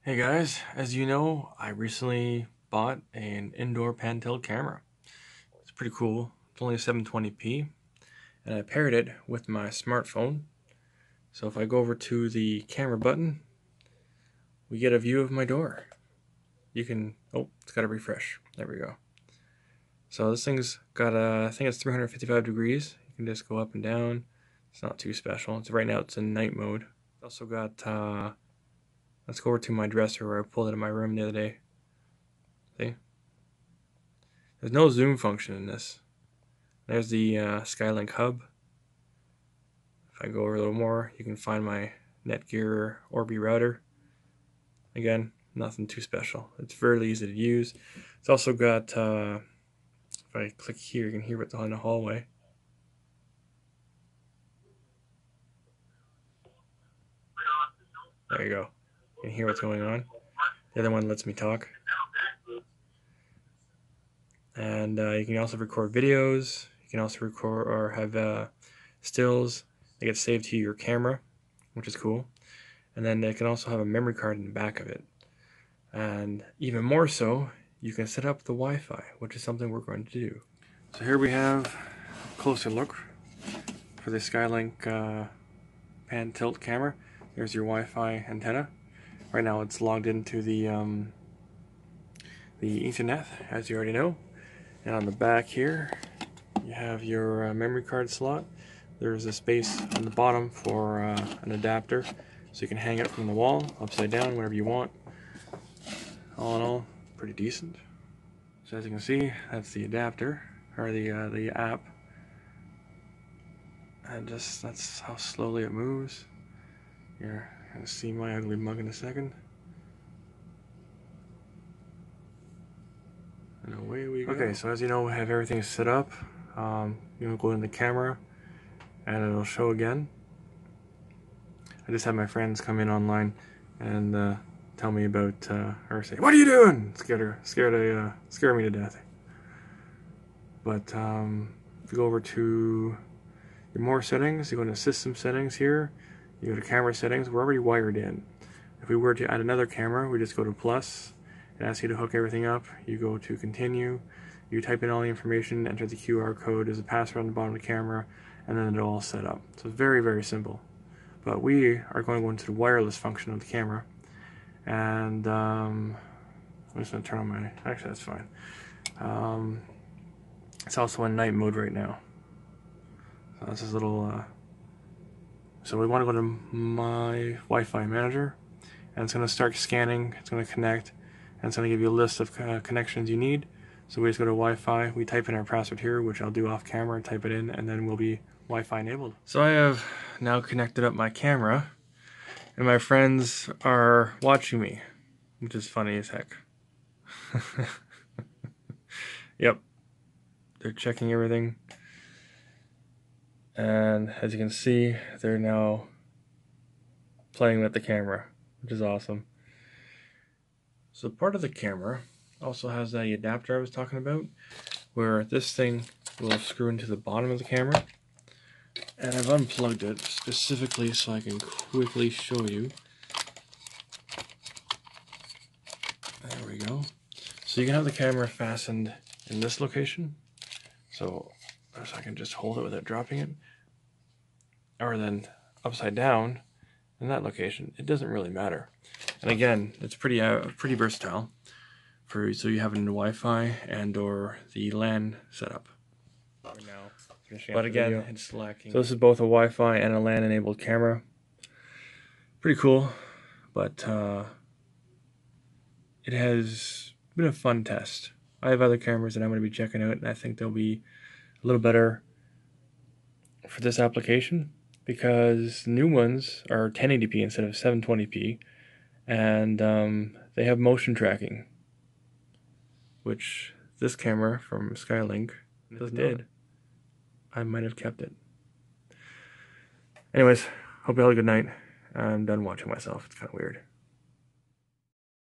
Hey guys, as you know, I recently bought an indoor pan-tilt camera. It's pretty cool. It's only 720p, and I paired it with my smartphone. So if I go over to the camera button, we get a view of my door. You can, oh, it's got to refresh. There we go. So this thing's got I think it's 355 degrees. You can just go up and down. It's not too special. Right now it's in night mode. It's also got, let's go over to my dresser where I pulled it in my room the other day. See? There's no zoom function in this. There's the SkyLink hub. If I go over a little more, you can find my Netgear Orbi router. Again, nothing too special. It's very easy to use. It's also got, if I click here, you can hear what's on the hallway. There you go. You can hear what's going on. The other one lets me talk. And you can also record videos. You can also record or have stills that get saved to your camera, which is cool. And then it can also have a memory card in the back of it. And even more so, you can set up the Wi-Fi, which is something we're going to do. So here we have a closer look for the SkyLink pan tilt camera. There's your Wi-Fi antenna. Right now it's logged into the Ethernet, as you already know. And on the back here, you have your memory card slot. There's a space on the bottom for an adapter, so you can hang it from the wall, upside down, whatever you want. All in all, pretty decent. So as you can see, that's the adapter, or the app. And just, that's how slowly it moves. You're gonna see my ugly mug in a second. And away we go. Okay, so as you know, we have everything set up. You go in the camera, and it'll show again. I just had my friends come in online and tell me about her say, "What are you doing?" Scare me to death. But if you go over to your more settings, you go into system settings here. You go to camera settings. We're already wired in. If we were to add another camera, we just go to plus. It asks you to hook everything up. You go to continue. You type in all the information, enter the QR code. There's a password on the bottom of the camera, and then it'll all set up. So it's very, very simple. But we are going to go into the wireless function of the camera. And I'm just going to turn on my... Actually, that's fine. It's also in night mode right now. So that's this little... So we want to go to my Wi-Fi manager. And it's going to start scanning. It's going to connect. And it's going to give you a list of connections you need. So we just go to Wi-Fi. We type in our password here, which I'll do off camera. Type it in, and then we'll be Wi-Fi enabled. So I have now connected up my camera. And my friends are watching me, which is funny as heck. Yep. They're checking everything. And as you can see, they're now playing with the camera, which is awesome. So part of the camera also has that adapter I was talking about, where this thing will screw into the bottom of the camera. And I've unplugged it specifically so I can quickly show you. There we go. So you can have the camera fastened in this location. So I can just hold it without dropping it. Or then upside down in that location. It doesn't really matter. And again, it's pretty versatile. So you have it in the Wi-Fi and or the LAN setup. Right now, but again, it's lacking. So this is both a Wi-Fi and a LAN enabled camera. Pretty cool, but it has been a fun test. I have other cameras that I'm going to be checking out, and I think they'll be a little better for this application because new ones are 1080p instead of 720p, and they have motion tracking, which this camera from SkyLink did. I might have kept it. Anyways, hope you all have a good night. I'm done watching myself. It's kind of weird.